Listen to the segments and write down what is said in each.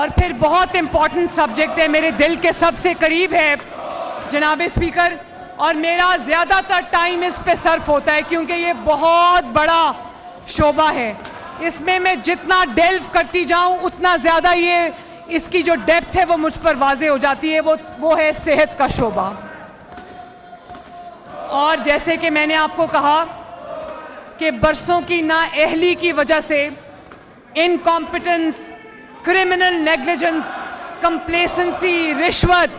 और फिर बहुत इम्पॉर्टेंट सब्जेक्ट है, मेरे दिल के सबसे करीब है जनाब स्पीकर, और मेरा ज़्यादातर टाइम इस पे सर्फ होता है क्योंकि ये बहुत बड़ा शोबा है। इसमें मैं जितना डेल्व करती जाऊं उतना ज़्यादा ये इसकी जो डेप्थ है वो मुझ पर वाज़े हो जाती है। वो है सेहत का शोबा। और जैसे कि मैंने आपको कहा कि बरसों की नाअहली की वजह से इनकॉम्पिटेंस, क्रिमिनल नेग्लिजेंस, कंप्लेसेंसी, रिश्वत,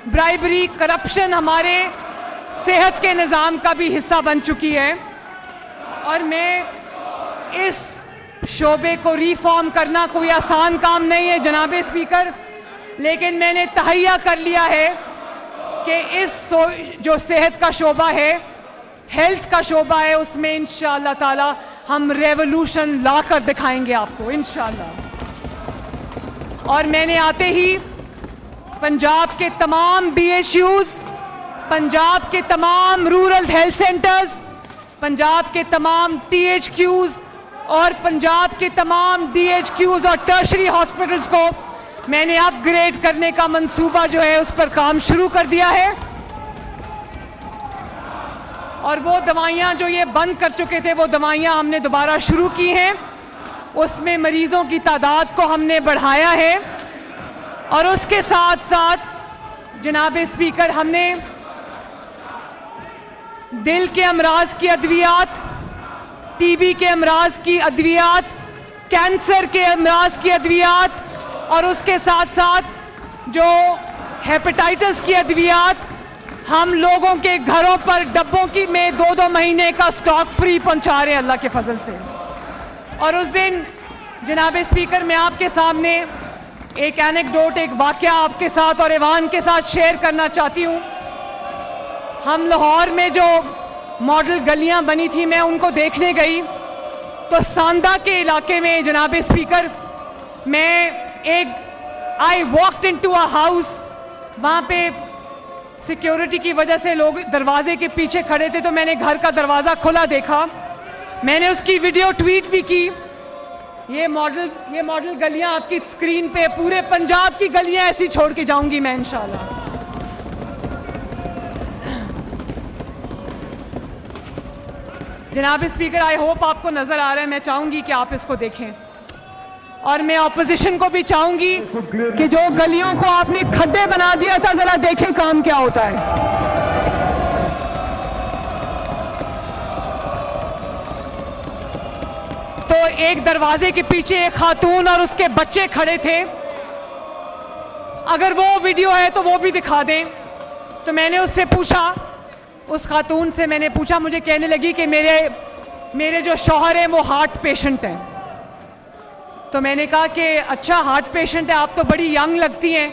ब्राइबरी, करप्शन हमारे सेहत के निज़ाम का भी हिस्सा बन चुकी है। और मैं इस शोबे को रिफॉर्म करना कोई आसान काम नहीं है जनाब स्पीकर, लेकिन मैंने तहैया कर लिया है कि इस जो सेहत का शोबा है, हेल्थ का शोबा है, उसमें इंशाअल्लाह ताला हम रेवोल्यूशन ला कर दिखाएंगे आपको इंशाअल्लाह। और मैंने आते ही पंजाब के तमाम BHUs, पंजाब के तमाम रूरल हेल्थ सेंटर्स, पंजाब के तमाम THQs और पंजाब के तमाम DHQs और टर्शरी हॉस्पिटल्स को मैंने अपग्रेड करने का मंसूबा जो है उस पर काम शुरू कर दिया है। और वो दवाइयाँ जो ये बंद कर चुके थे वो दवाइयाँ हमने दोबारा शुरू की हैं। उसमें मरीज़ों की तादाद को हमने बढ़ाया है और उसके साथ साथ जनाब स्पीकर हमने दिल के अमराज की अद्वियात, TB के अमराज की अद्वियात, कैंसर के अमराज की अद्वियात और उसके साथ साथ जो हेपेटाइटिस की अद्वियात हम लोगों के घरों पर डब्बों की में 2-2 महीने का स्टॉक फ्री पहुंचा रहे हैं अल्लाह के फजल से। और उस दिन जनाब स्पीकर मैं आपके सामने एक एनेक्डोट, एक वाक़या आपके साथ और ईवान के साथ शेयर करना चाहती हूँ। हम लाहौर में जो मॉडल गलियाँ बनी थी मैं उनको देखने गई तो सांदा के इलाके में जनाब speaker I walked into a house, वहाँ पे सिक्योरिटी की वजह से लोग दरवाजे के पीछे खड़े थे तो मैंने घर का दरवाज़ा खुला देखा। मैंने उसकी वीडियो ट्वीट भी की। ये मॉडल गलियां आपकी स्क्रीन पे, पूरे पंजाब की गलियां ऐसी छोड़ के जाऊंगी मैं इंशाल्लाह। जनाब स्पीकर, आई होप आपको नजर आ रहा है। मैं चाहूंगी कि आप इसको देखें और मैं ऑपोजिशन को भी चाहूंगी कि जो गलियों को आपने खड्डे बना दिया था जरा देखें काम क्या होता है। तो एक दरवाजे के पीछे एक खातून और उसके बच्चे खड़े थे। अगर वो वीडियो है तो वो भी दिखा दें। तो मैंने उससे पूछा, उस खातून से मैंने पूछा, मुझे कहने लगी कि मेरे जो शौहर हैं वो हार्ट पेशेंट हैं। तो मैंने कहा कि अच्छा हार्ट पेशेंट है, आप तो बड़ी यंग लगती हैं,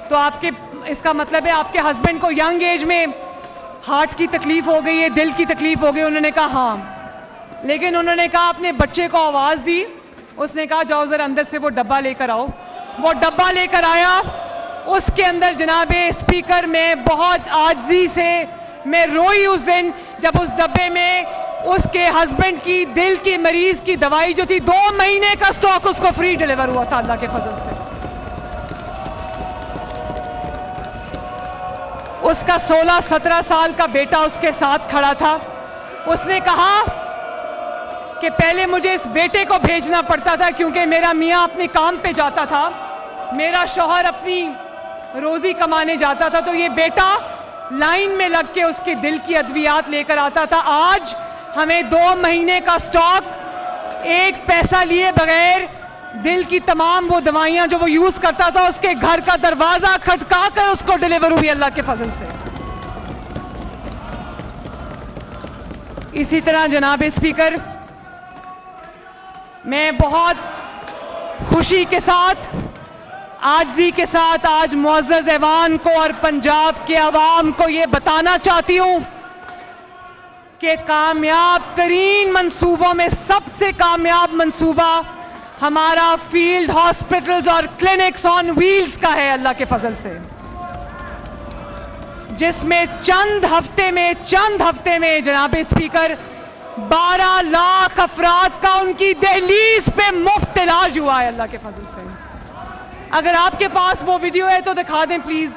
तो आपके इसका मतलब है आपके हस्बैंड को यंग एज में हार्ट की तकलीफ़ हो गई है, दिल की तकलीफ़ हो गई। उन्होंने कहा हाँ। लेकिन उन्होंने कहा अपने बच्चे को आवाज़ दी, उसने कहा जाओ ज़रा अंदर से वो डब्बा लेकर आओ। वो डब्बा लेकर आया, उसके अंदर जनाब स्पीकर में बहुत आजिज़ी से मैं रोई उस दिन जब उस डब्बे में उसके हस्बैंड की दिल की मरीज़ की दवाई जो थी 2 महीने का स्टॉक उसको फ्री डिलीवर हुआ था अल्लाह के फजल से। उसका 16-17 साल का बेटा उसके साथ खड़ा था। उसने कहा कि पहले मुझे इस बेटे को भेजना पड़ता था क्योंकि मेरा मियाँ अपने काम पे जाता था, मेरा शौहर अपनी रोज़ी कमाने जाता था, तो ये बेटा लाइन में लग के उसके दिल की अद्वियात लेकर आता था। आज हमें 2 महीने का स्टॉक, एक पैसा लिए बगैर दिल की तमाम वो दवाइयाँ जो वो यूज़ करता था उसके घर का दरवाज़ा खटका कर उसको डिलीवर हुई अल्लाह के फजल से। इसी तरह जनाब स्पीकर, मैं बहुत खुशी के साथ, आजी के साथ आज मुअज़्ज़ज़ ऐवान को और पंजाब के अवाम को ये बताना चाहती हूँ कि कामयाब तरीन मंसूबों में सबसे कामयाब मंसूबा हमारा फील्ड हॉस्पिटल्स और क्लिनिक्स ऑन व्हील्स का है अल्लाह के फजल से, जिसमें चंद हफ्ते में जनाब स्पीकर 12 लाख अफराद का उनकी दहलीज पे मुफ्त इलाज हुआ है अल्लाह के फजल से। अगर आपके पास वो वीडियो है तो दिखा दें प्लीज़।